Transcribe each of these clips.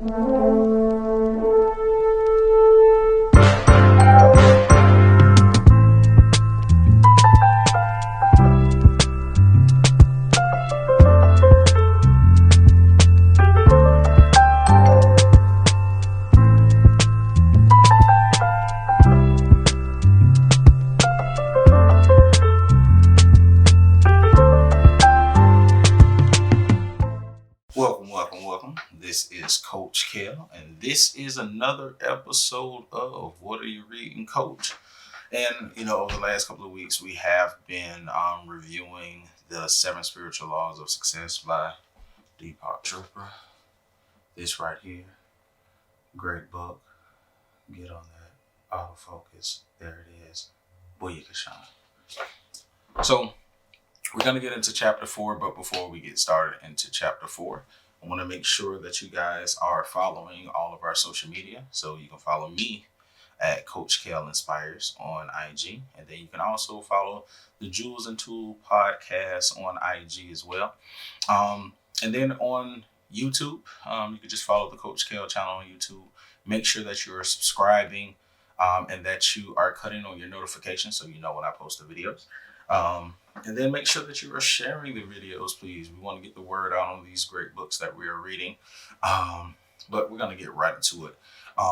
Welcome. This is Coach Kel, and this is another episode of What Are You Reading, Coach? And, over the last couple of weeks, we have been reviewing the 7 Spiritual Laws of Success by Deepak Chopra. This right here, great book. Get on that autofocus. There it is. Booyah shine. So, we're going to get into chapter 4, but before we get started into chapter 4, I want to make sure that you guys are following all of our social media. So you can follow me at Coach Kel Inspires on IG. And then you can also follow the Jewels and Tool podcast on IG as well. And then on YouTube, you can just follow the Coach Kel channel on YouTube. Make sure that you are subscribing and that you are cutting on your notifications so you know when I post the videos. And then make sure that you are sharing the videos, please. We want to get the word out on these great books that we are reading. But we're going to get right into it.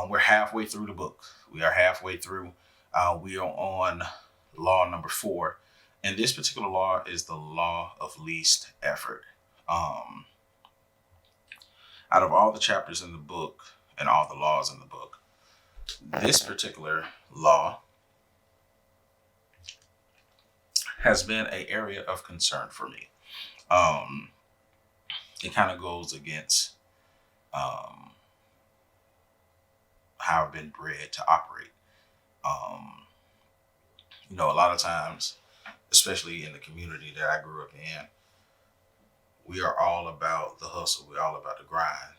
We're halfway through the book. We are halfway through. We are on law number 4. And this particular law is the law of least effort. Out of all the chapters in the book and all the laws in the book, this particular law has been an area of concern for me. It kind of goes against how I've been bred to operate. A lot of times, especially in the community that I grew up in, we are all about the hustle. We're all about the grind.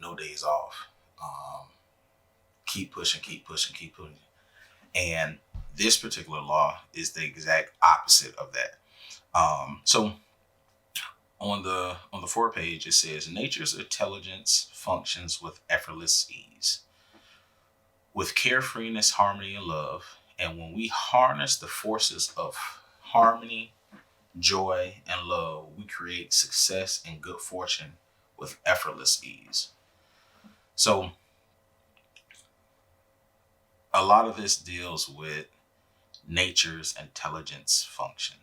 No days off. Keep pushing. And this particular law is the exact opposite of that. So on the 4 page, it says, nature's intelligence functions with effortless ease, with carefreeness, harmony, and love. And when we harness the forces of harmony, joy, and love, we create success and good fortune with effortless ease. So a lot of this deals with nature's intelligence function.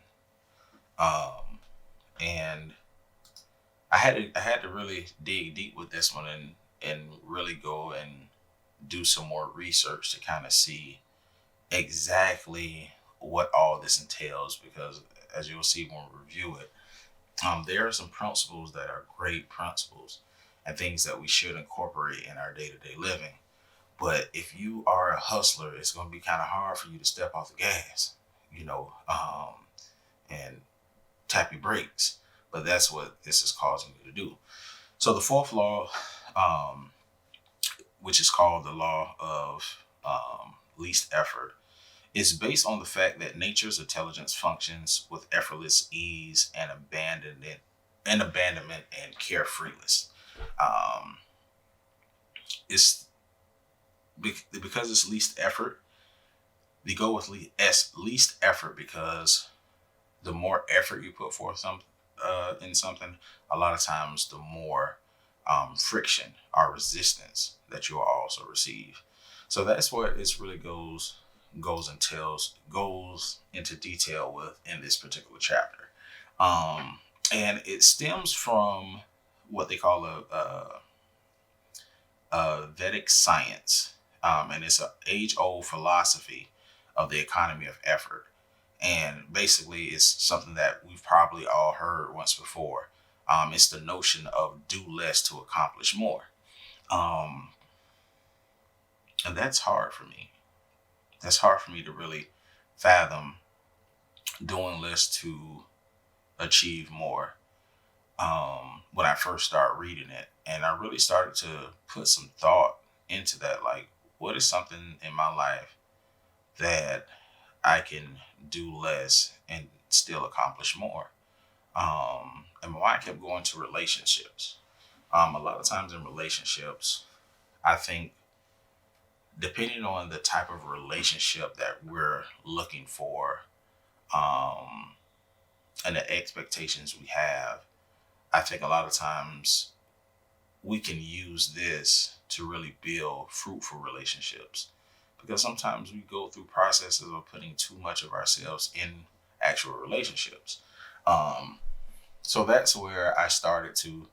And I had to really dig deep with this one and really go and do some more research to kind of see exactly what all this entails, because as you'll see when we review it, there are some principles that are great principles and things that we should incorporate in our day-to-day living. But if you are a hustler, it's going to be kind of hard for you to step off the gas, and tap your brakes. But that's what this is causing you to do. So the 4th law, which is called the law of least effort, is based on the fact that nature's intelligence functions with effortless ease and abandonment and carefreeness. It's because it's least effort. They go with least effort because the more effort you put forth in something, a lot of times the more friction or resistance that you will also receive. So that's what it really goes into detail with in this particular chapter. And it stems from what they call a Vedic science. And it's an age-old philosophy of the economy of effort. And basically, it's something that we've probably all heard once before. It's the notion of do less to accomplish more. And that's hard for me. That's hard for me to really fathom doing less to achieve more. When I first started reading it, and I really started to put some thought into that, like, what is something in my life that I can do less and still accomplish more? And my mind kept going to relationships. A lot of times in relationships, I think depending on the type of relationship that we're looking for, um, and the expectations we have, I think a lot of times we can use this to really build fruitful relationships. Because sometimes we go through processes of putting too much of ourselves in actual relationships. Um, so that's where I started to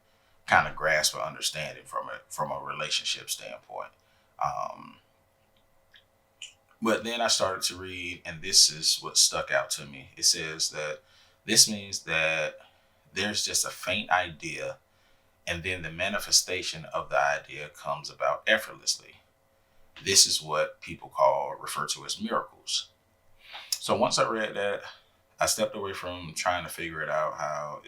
kind of grasp an understanding from a relationship standpoint. Um, but then I started to read, and this is what stuck out to me. It says that this means that there's just a faint idea, and then the manifestation of the idea comes about effortlessly. This is what people refer to as miracles. So once I read that, I stepped away from trying to figure it out how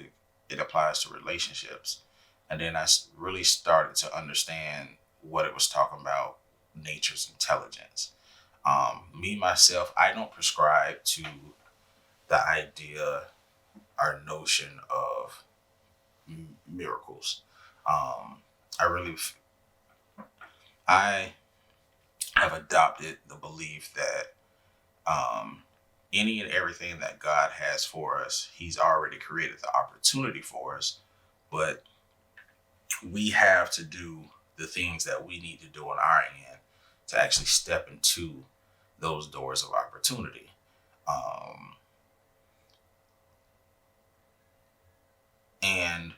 it applies to relationships. And then really started to understand what it was talking about, nature's intelligence. Me, myself, I don't prescribe to the idea or notion of miracles. Um, I really, I have adopted the belief that um, any and everything that God has for us, He's already created the opportunity for us, but we have to do the things that we need to do on our end to actually step into those doors of opportunity. Um, and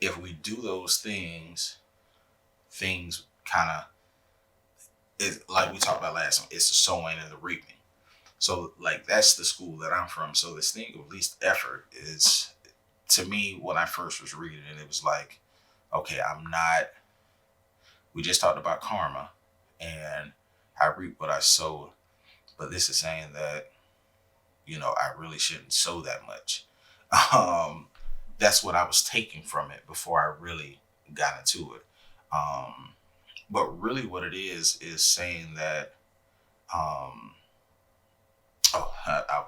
if we do those things kind of, like we talked about last time, it's the sowing and the reaping. So like that's the school that I'm from. So this thing of least effort is, to me, when I first was reading it, it was like, okay, I'm not. We just talked about karma, and I reap what I sow. But this is saying that I really shouldn't sow that much. Um, that's what I was taking from it before I really got into it. Um, but really, what it is saying that.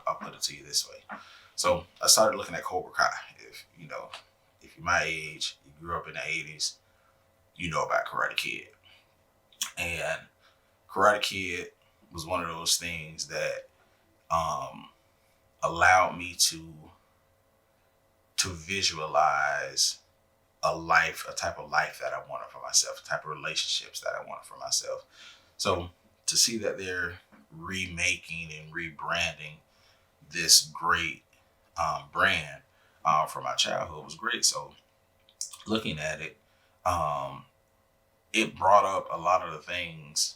I'll put it to you this way. So I started looking at Cobra Kai. If you're my age, you grew up in the '80s, you know about Karate Kid. And Karate Kid was one of those things that um, allowed me to visualize a type of life that I wanted for myself, a type of relationships that I wanted for myself. So to see that they're remaking and rebranding this great brand from my childhood was great. So looking at it, um, it brought up a lot of the things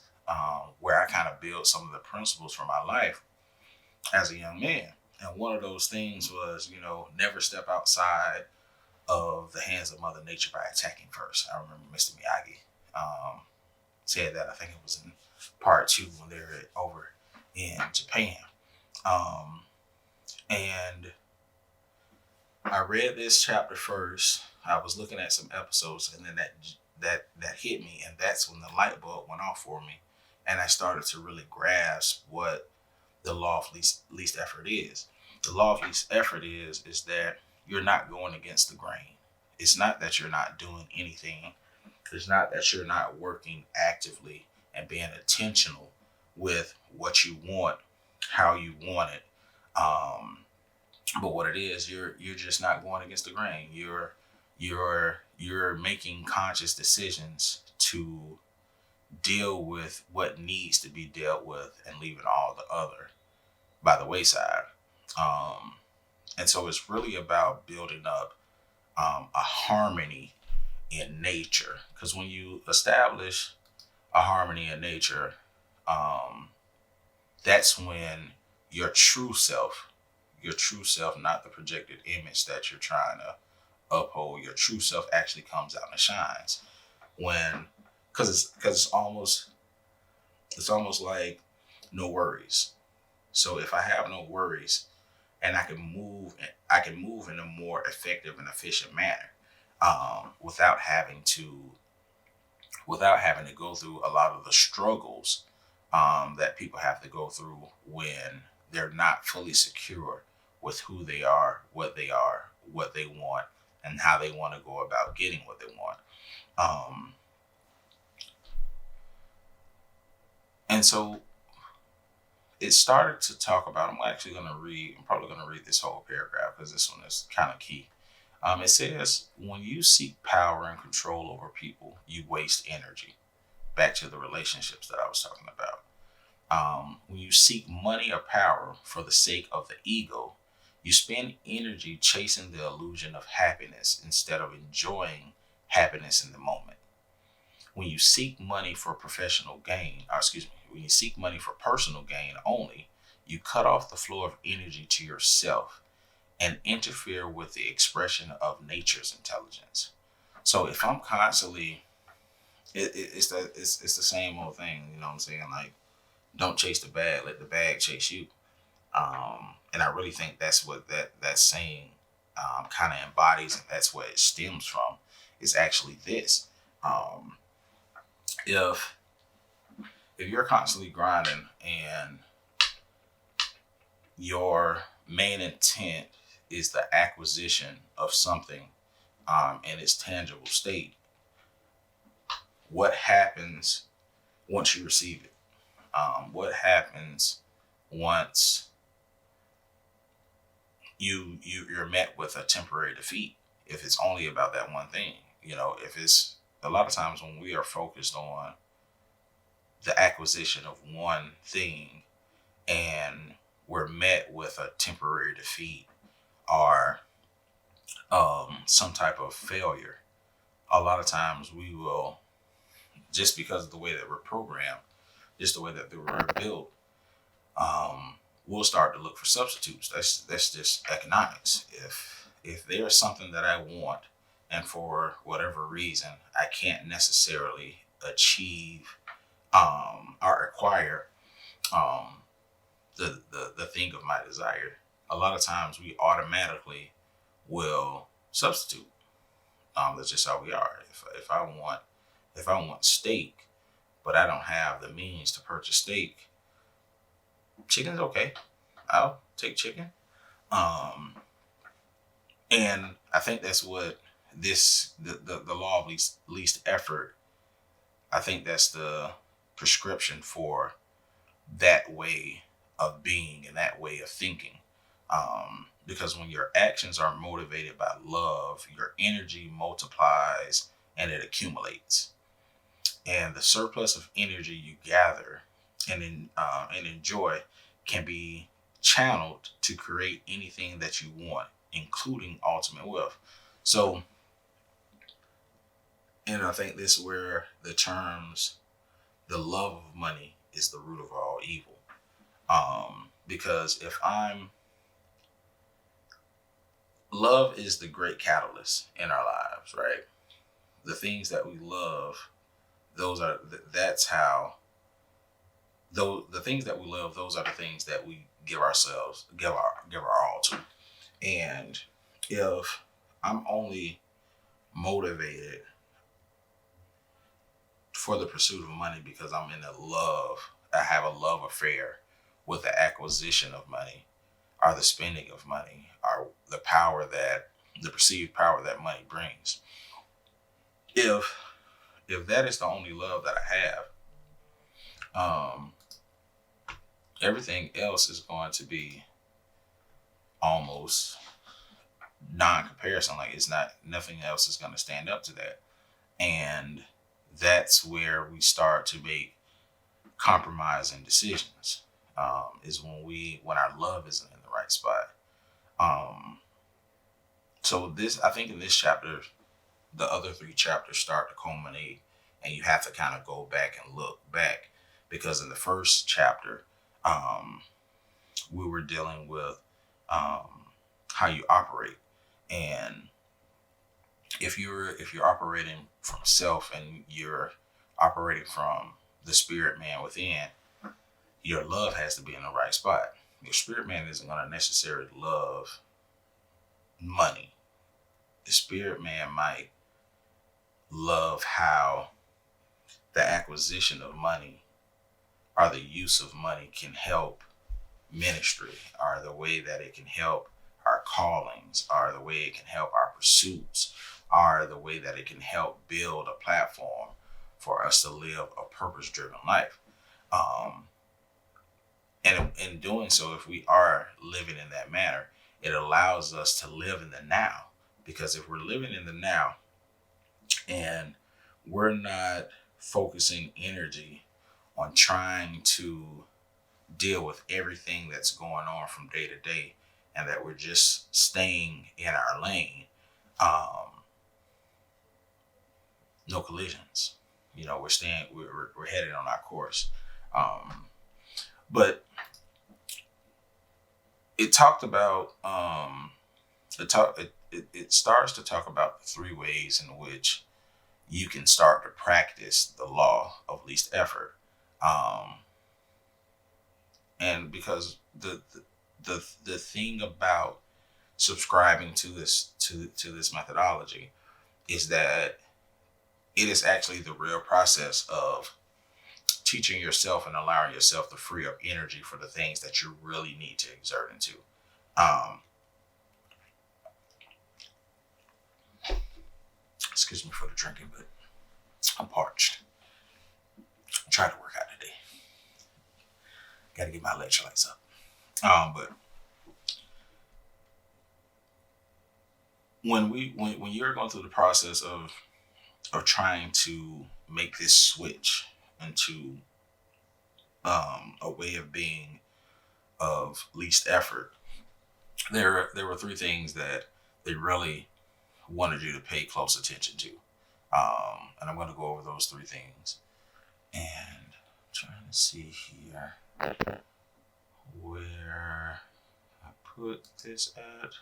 where I kind of built some of the principles for my life as a young man. And one of those things was, never step outside of the hands of Mother Nature by attacking first. I remember Mr. Miyagi said that. I think it was in part 2 when they were over in Japan. Um, and I read this chapter first. I was looking at some episodes, and then that hit me, and that's when the light bulb went off for me, and I started to really grasp what the law of least effort is. The law of least effort is that you're not going against the grain. It's not that you're not doing anything. It's not that you're not working actively and being intentional with what you want, how you want it. But what it is, you're just not going against the grain. You're making conscious decisions to deal with what needs to be dealt with and leaving all the other by the wayside. Um, and so it's really about building up a harmony in nature. Because when you establish a harmony in nature, um, that's when your true self, not the projected image that you're trying to uphold, your true self actually comes out and shines. When, because it's almost like no worries. So if I have no worries, and I can move in a more effective and efficient manner, without having to go through a lot of the struggles that people have to go through when they're not fully secure with who they are, what they want, and how they want to go about getting what they want. Um, and so it started to talk about, I'm probably going to read this whole paragraph because this one is kind of key. It says, when you seek power and control over people, you waste energy. Back to the relationships that I was talking about. When you seek money or power for the sake of the ego, you spend energy chasing the illusion of happiness instead of enjoying happiness in the moment. When you seek money for professional gain, or excuse me, when you seek money for personal gain only, you cut off the flow of energy to yourself and interfere with the expression of nature's intelligence. So if I'm constantly, it's the same old thing, you know what I'm saying? Like, don't chase the bag, let the bag chase you. And I really think that's what that saying kind of embodies, and that's where it stems from. Is actually this: um, if you're constantly grinding and your main intent is the acquisition of something in its tangible state, what happens once you receive it? What happens once you're met with a temporary defeat? If it's only about that one thing, if it's a lot of times when we are focused on the acquisition of one thing and we're met with a temporary defeat or some type of failure, a lot of times we will, just because of the way that we're programmed, just the way that we're built, we'll start to look for substitutes. That's just economics. If there's something that I want, and for whatever reason I can't necessarily achieve or acquire the thing of my desire, a lot of times we automatically will substitute. That's just how we are. If I want steak, but I don't have the means to purchase steak, chicken's okay. I'll take chicken. And I think that's what the law of least effort, I think that's the prescription for that way of being and that way of thinking. Because when your actions are motivated by love, your energy multiplies and it accumulates. And the surplus of energy you gather and enjoy can be channeled to create anything that you want, including ultimate wealth. So, and I think this is where the terms, the love of money is the root of all evil. Because love is the great catalyst in our lives, right? The things that we love, that's how, though the things that we love, those are the things that we give our all to. And if I'm only motivated for the pursuit of money because I have a love affair with the acquisition of money or the spending of money or the perceived power that money brings. If that is the only love that I have, everything else is going to be almost non-comparison. Like, nothing else is going to stand up to that. And that's where we start to make compromising decisions. Is when our love isn't in the right spot. So I think in this chapter, the other 3 chapters start to culminate, and you have to kind of go back and look back, because in the first chapter, we were dealing with how you operate, and if you're operating from self and you're operating from the spirit man within, your love has to be in the right spot. Your spirit man isn't going to necessarily love money. The spirit man might love how the acquisition of money or the use of money can help ministry, or the way that it can help our callings, are the way it can help our pursuits, are the way that it can help build a platform for us to live a purpose-driven life. Um, and in doing so, if we are living in that manner, it allows us to live in the now. Because if we're living in the now and we're not focusing energy on trying to deal with everything that's going on from day to day, and that we're just staying in our lane, no collisions. We're headed on our course. But it talked about it starts to talk about the three ways in which you can start to practice the law of least effort. And because the thing about subscribing to this methodology is that it is actually the real process of teaching yourself and allowing yourself to free up energy for the things that you really need to exert into. Excuse me for the drinking, but I'm parched. I tried to work out today. Got to get my electrolytes up. But when you're going through the process of trying to make this switch into a way of being of least effort, there were three things that they really wanted you to pay close attention to, and I'm going to go over those three things. And I'm trying to see here where I put this at,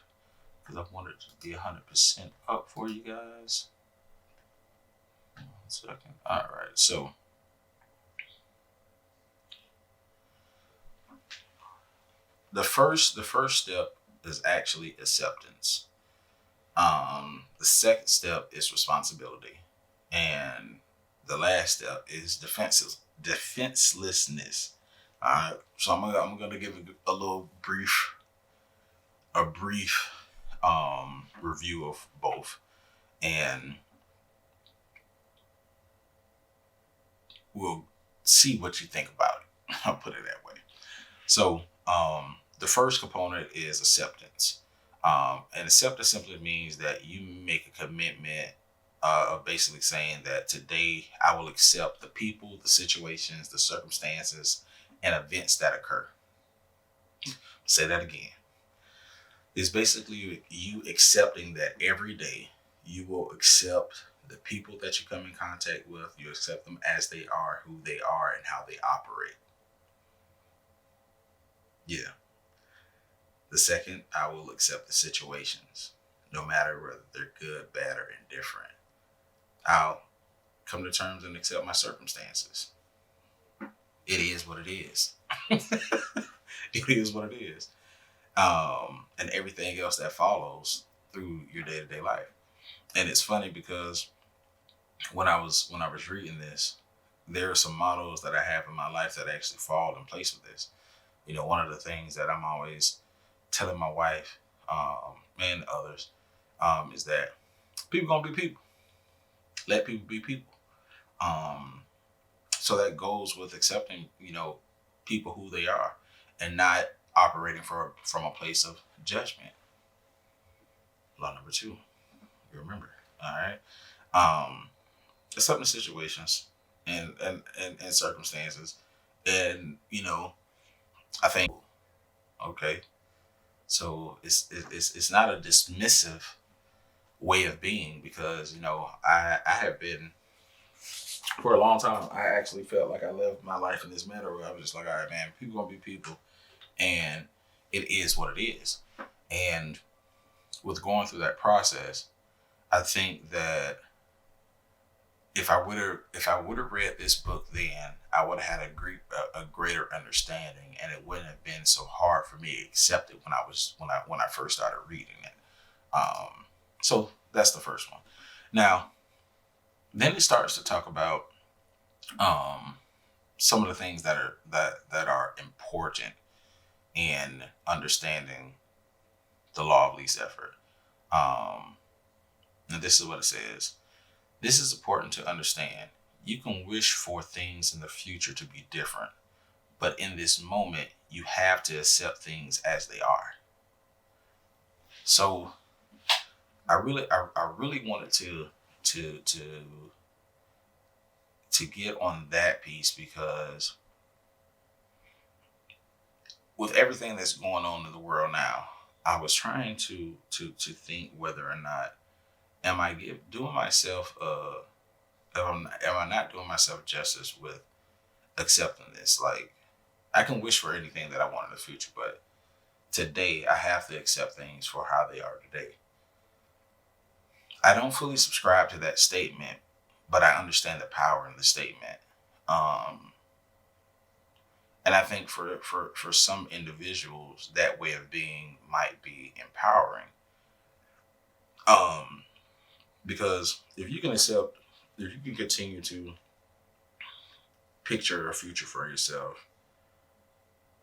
because I wanted it to be 100% up for you guys. 1 second. All right, so the first step is actually acceptance. The second step is responsibility, and the last step is defenselessness. All right, so I'm gonna give a little brief review of both, and we'll see what you think about it. I'll put it that way. So the first component is acceptance. And acceptance simply means that you make a commitment of basically saying that today I will accept the people, the situations, the circumstances, and events that occur. Say that again. It's basically you accepting that every day you will accept the people that you come in contact with. You accept them as they are, who they are, and how they operate. Yeah. The second, I will accept the situations, no matter whether they're good, bad, or indifferent. I'll come to terms and accept my circumstances. It is what it is. It is what it is. And everything else that follows through your day-to-day life. And it's funny because when I was reading this, there are some models that I have in my life that actually fall in place with this. One of the things that I'm always telling my wife and others is that people gonna be people. Let people be people. So that goes with accepting, people who they are, and not operating from a place of judgment. Law number 2, you remember, all right. Accepting situations and circumstances, and I think, okay. So it's not a dismissive way of being, because I have been, for a long time, I actually felt like I lived my life in this manner where I was just like, all right, man, people gonna be people, and it is what it is. And with going through that process, I think that if I would have read this book then, I would have had a greater understanding, and it wouldn't have been so hard for me to accept it when I first started reading it. So that's the first one. Now, then it starts to talk about some of the things that are important in understanding the law of least effort. And this is what it says. This is important to understand. You can wish for things in the future to be different, but in this moment, you have to accept things as they are. So I really wanted to get on that piece, because with everything that's going on in the world now, I was trying to think whether or not am I doing myself am I not doing myself justice with accepting this? Like, I can wish for anything that I want in the future, but today I have to accept things for how they are today. I don't fully subscribe to that statement, but I understand the power in the statement. And I think for some individuals, that way of being might be empowering. Because if you can continue to picture a future for yourself,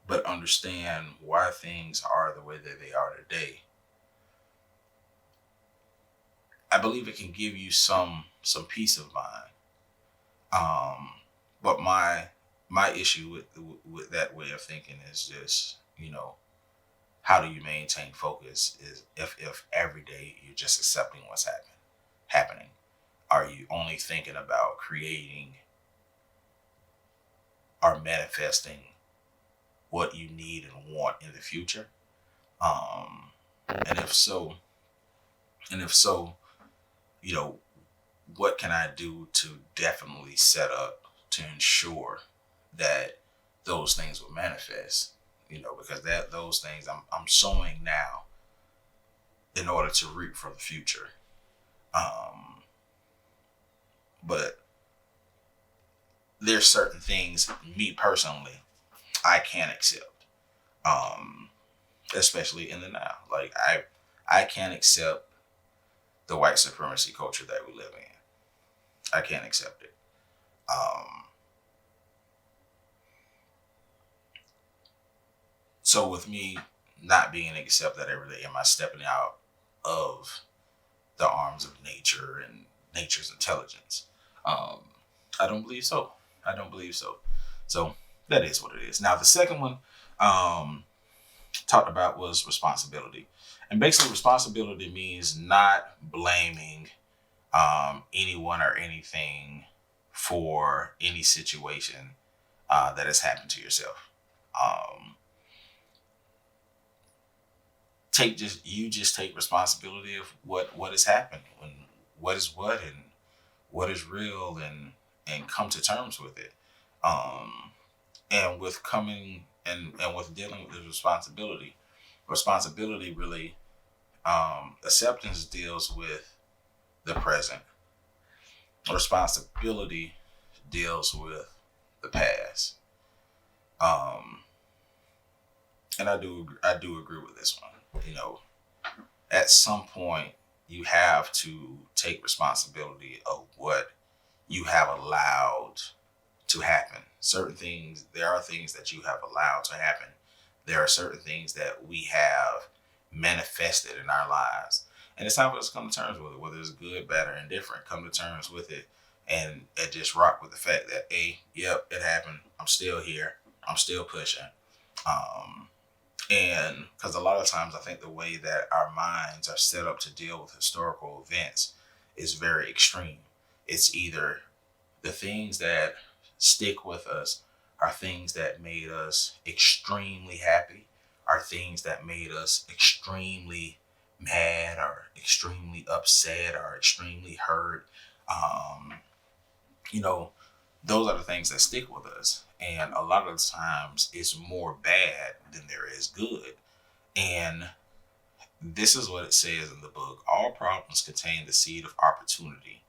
but understand why things are the way that they are today, I believe it can give you some peace of mind. But my issue with that way of thinking is just, how do you maintain focus? Is if every day you're just accepting what's happening? Are you only thinking about creating or manifesting what you need and want in the future? And if so, what can I do to definitely set up to ensure that those things will manifest? Because those things I'm sowing now in order to reap for the future. But there's certain things, me personally, I can't accept, especially in the now. Like, I can't accept the white supremacy culture that we live in. I can't accept it. So with me not being able to accept that every day, am I stepping out of the arms of nature and nature's intelligence? I don't believe so. So that is what it is. Now, the second one talked about was responsibility. And basically, responsibility means not blaming anyone or anything for any situation that has happened to yourself. Just take responsibility of what has happened, and what is real, and come to terms with it. And with coming and with dealing with the responsibility really, acceptance deals with the present. Responsibility deals with the past. And I do agree with this one. At some point you have to take responsibility of what you have allowed to happen. There are things that you have allowed to happen. There are certain things that we have manifested in our lives. And it's time for us to come to terms with it, whether it's good, bad, or indifferent. Come to terms with it and just rock with the fact that, yep, it happened. I'm still here. I'm still pushing. And because a lot of times I think the way that our minds are set up to deal with historical events is very extreme. It's either the things that stick with us are things that made us extremely happy, are things that made us extremely mad or extremely upset or extremely hurt. Those are the things that stick with us. And a lot of the times it's more bad than there is good. And this is what it says in the book. All problems contain the seed of opportunity.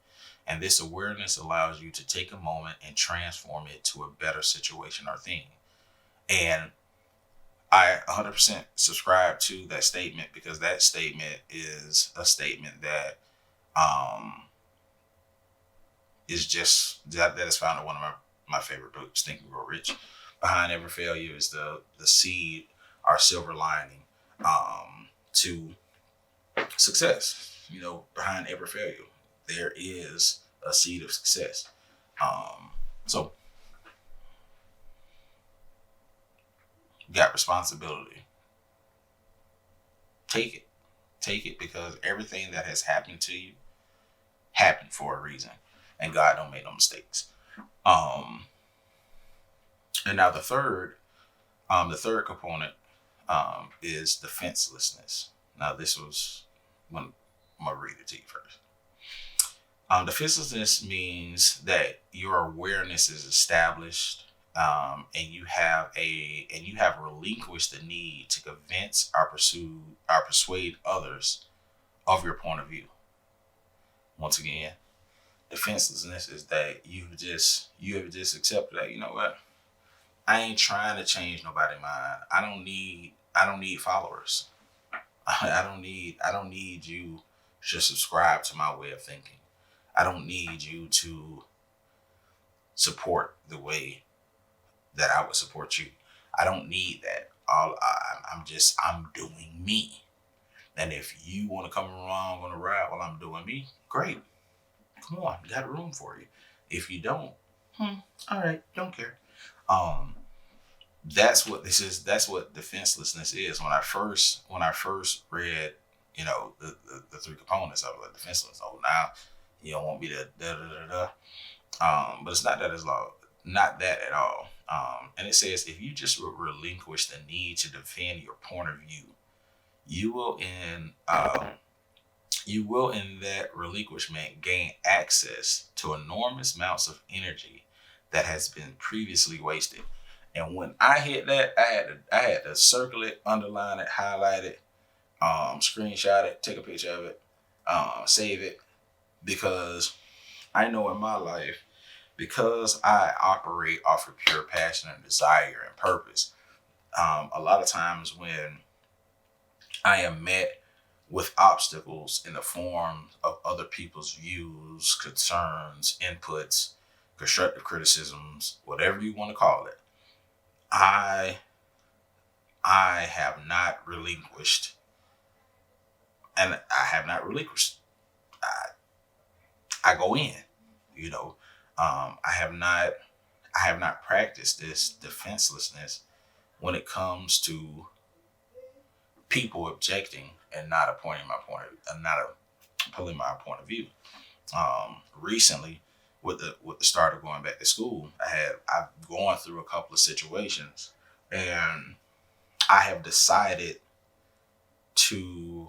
And this awareness allows you to take a moment and transform it to a better situation or thing. And I 100% subscribe to that statement, because that statement is a statement that that is found in one of my favorite books, Think and Grow Rich. Behind every failure is the seed or silver lining to success. Behind every failure, there is a seed of success. So you got responsibility. Take it because everything that has happened to you happened for a reason, and God don't make no mistakes. And now the third component is defenselessness. Now this was when I'm gonna read it to you first. Defenselessness means that your awareness is established, and you have relinquished the need to convince or persuade others of your point of view. Once again, defenselessness is that you have just accepted that, you know what, I ain't trying to change nobody's mind. I don't need followers. I don't need you to subscribe to my way of thinking. I don't need you to support the way that I would support you. I don't need that. I'm doing me. And if you want to come along on the ride while I'm doing me, great. Come on, got room for you. If you don't, all right, don't care. That's what this is. That's what defenselessness is. When I first read, the three components of like defenseless. Oh, now you don't want me to da da da da. But it's not that not that at all. And it says if you just relinquish the need to defend your point of view, you will in that relinquishment gain access to enormous amounts of energy that has been previously wasted. And when I hit that, I had to circle it, underline it, highlight it, screenshot it, take a picture of it, save it, because I know in my life, because I operate off of pure passion and desire and purpose, a lot of times when I am met with obstacles in the form of other people's views, concerns, inputs, constructive criticisms, whatever you want to call it, I have not relinquished, and I have not relinquished. I go in, I have not practiced this defenselessness when it comes to people objecting and not pulling my point of view. Recently, with the start of going back to school, I've gone through a couple of situations, and I have decided to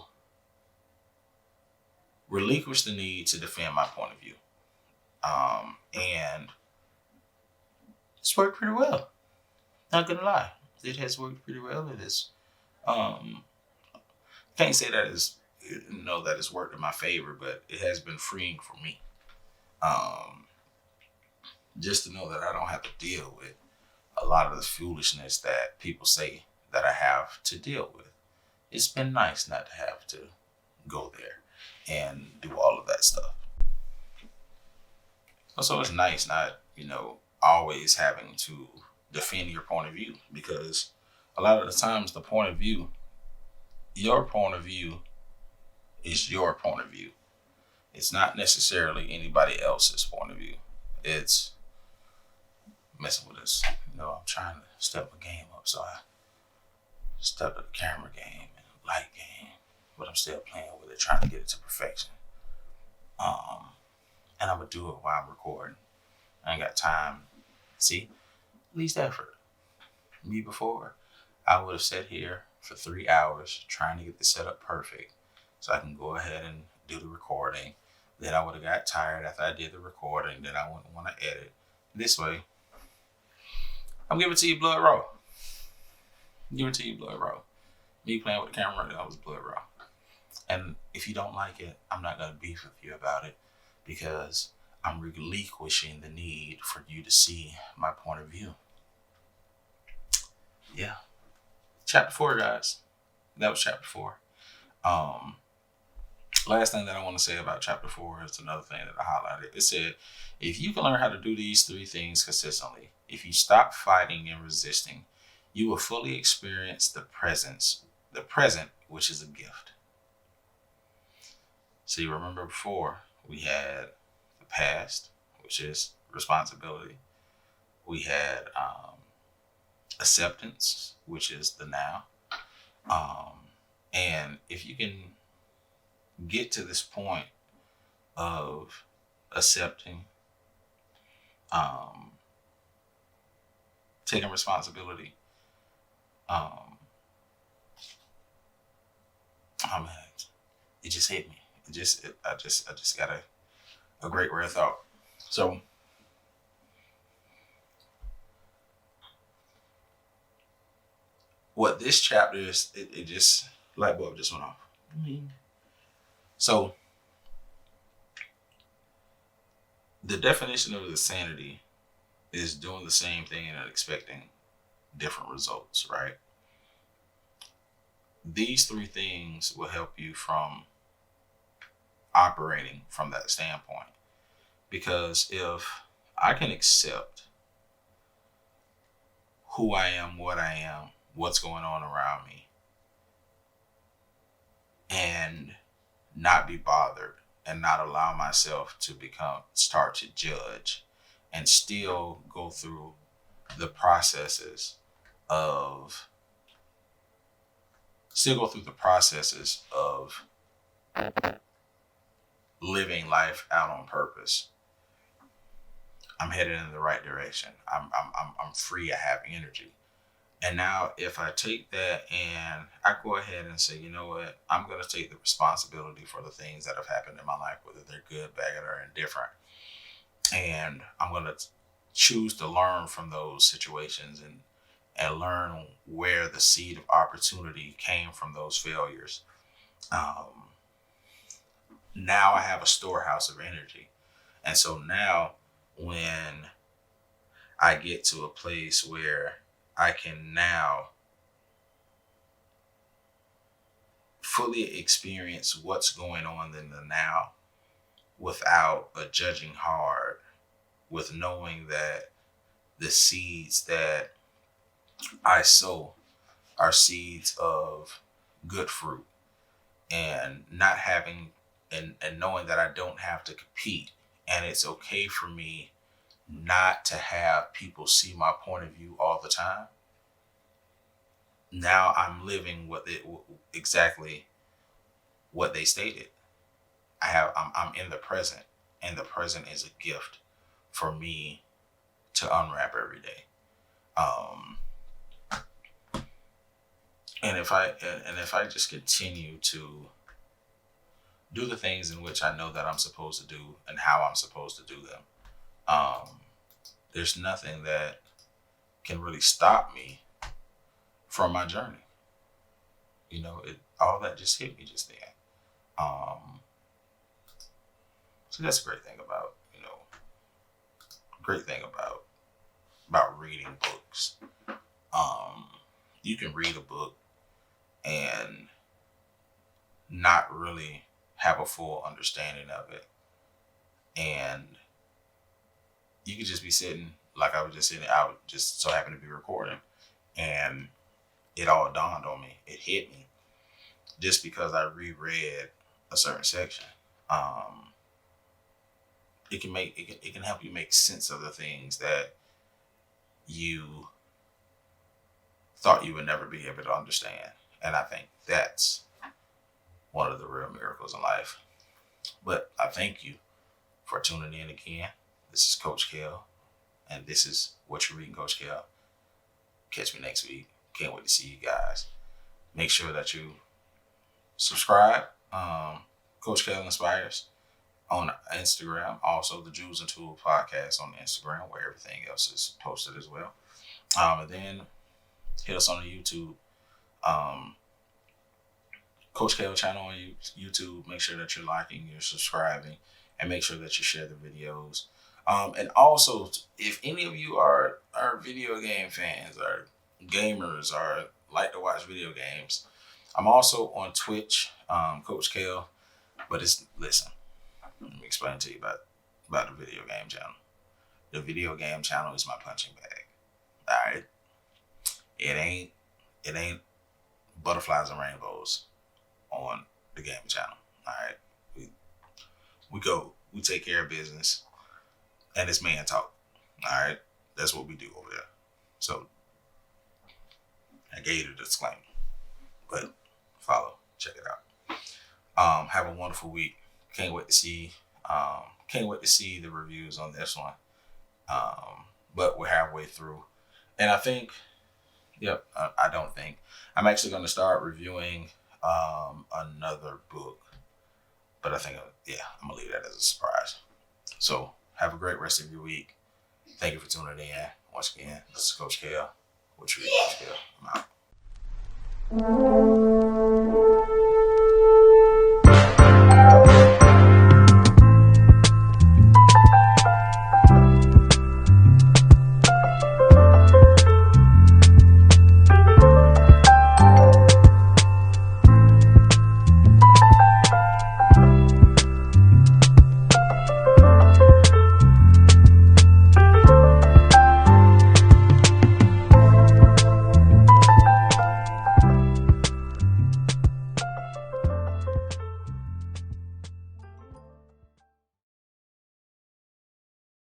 relinquish the need to defend my point of view, and it's worked pretty well. Not gonna lie, it has worked pretty well. It is. Can't say that it's worked in my favor, but it has been freeing for me. Just to know that I don't have to deal with a lot of the foolishness that people say that I have to deal with. It's been nice not to have to go there and do all of that stuff. So it's nice not, always having to defend your point of view, because a lot of the times your point of view is your point of view. It's not necessarily anybody else's point of view. It's messing with this. I'm trying to step my game up, so I stepped up the camera game and light game, but I'm still playing with it, trying to get it to perfection. And I'm gonna do it while I'm recording. I ain't got time. See, least effort. Me before, I would have sat here for 3 hours trying to get the setup perfect so I can go ahead and do the recording. Then I would have got tired after I did the recording. Then I wouldn't want to edit. This way, I'm giving it to you blood raw. Me playing with the camera, that was blood raw. And if you don't like it, I'm not going to beef with you about it, because I'm relinquishing the need for you to see my point of view. Yeah. Chapter 4, guys. That was chapter 4. Last thing that I want to say about chapter 4 is another thing that I highlighted. It said, if you can learn how to do these 3 things consistently, if you stop fighting and resisting, you will fully experience the present which is a gift. So you remember before we had the past, which is responsibility. We had acceptance, which is the now. And if you can get to this point of accepting, taking responsibility, oh man, it just hit me. I just got a great rare thought. So what this chapter is, it just light bulb just went off. So the definition of insanity is doing the same thing and expecting different results, right? These three things will help you from operating from that standpoint. Because if I can accept who I am, what I am, what's going on around me, and not be bothered and not allow myself to start to judge and still go through the processes of living life out on purpose, I'm headed in the right direction. I'm free. I have energy. And now if I take that and I go ahead and say, you know what, I'm going to take the responsibility for the things that have happened in my life, whether they're good, bad, or indifferent. And I'm going to choose to learn from those situations and learn where the seed of opportunity came from those failures. Now I have a storehouse of energy. And so now when I get to a place where I can now fully experience what's going on in the now without a judging hard, with knowing that the seeds that I sow are seeds of good fruit, and not having and knowing that I don't have to compete, and it's okay for me not to have people see my point of view all the time. Now I'm living exactly what they stated. I'm in the present, and the present is a gift for me to unwrap every day. And if I just continue to do the things in which I know that I'm supposed to do and how I'm supposed to do them, there's nothing that can really stop me from my journey. You know, all that just hit me just then. So that's a great thing about reading books. You can read a book and not really have a full understanding of it, and you could just be sitting like I was just sitting. I would just so happen to be recording, and it all dawned on me. It hit me just because I reread a certain section. It can help you make sense of the things that you thought you would never be able to understand. And I think that's one of the real miracles in life. But I thank you for tuning in again. This is Coach Kel, and this is What You're Reading, Coach Kel. Catch me next week. Can't wait to see you guys. Make sure that you subscribe. Coach Kel Inspires on Instagram. Also, the Jews and Tool podcast on Instagram, where everything else is posted as well. And then hit us on the YouTube. Coach Kel channel on YouTube. Make sure that you're liking, you're subscribing, and make sure that you share the videos. And also, if any of you are video game fans or gamers or like to watch video games, I'm also on Twitch, Coach Kel. But listen, let me explain to you about the video game channel. The video game channel is my punching bag. All right, it ain't butterflies and rainbows. on the Gaming Channel. All right, we take care of business, and it's man talk. All right, that's what we do over there. So I gave you the disclaimer, but follow, check it out. Have a wonderful week. Can't wait to see the reviews on this one. But we're halfway through, and I think, I don't think I'm actually going to start reviewing another book, but I think I'm gonna leave that as a surprise. So have a great rest of your week. Thank you for tuning in. Once again, this is Coach Kale. What you read, Coach Kale? I'm out.